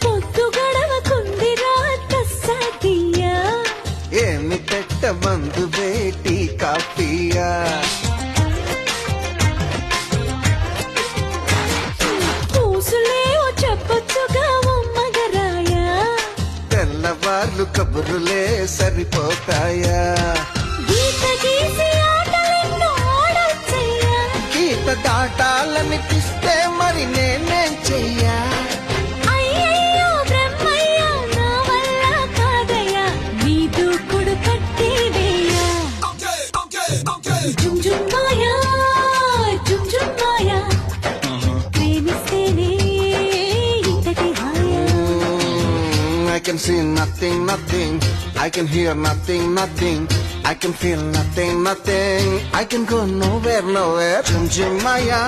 పొద్దు గడవకుందిరా తస్సాదియా ఏమి పెట్ట మందు వేటి కాఫీయా పూసులేవో చెప్పొచ్చుగా మగరాయా తెల్లవార్లు కబురులే సరిపోతాయా గీత గీసి ఆటలెన్నో ఆడొచ్చయ్యా గీత దాటాలనిపిస్తే మరి నేనేం చెయ్యా అయ్యయ్యో బ్రహ్మయ్యా నా వల్ల కాదయ్యా నీ దూకుడు కట్టివేయా జుమ్ జుమ్ మాయా జుమ్ జుమ్ మాయా ప్రేమిస్తేనే ఇంతటి హాయా I can see nothing, nothing. I can hear nothing, nothing. I can feel nothing, nothing. I can go nowhere, nowhere. Chum chum maya.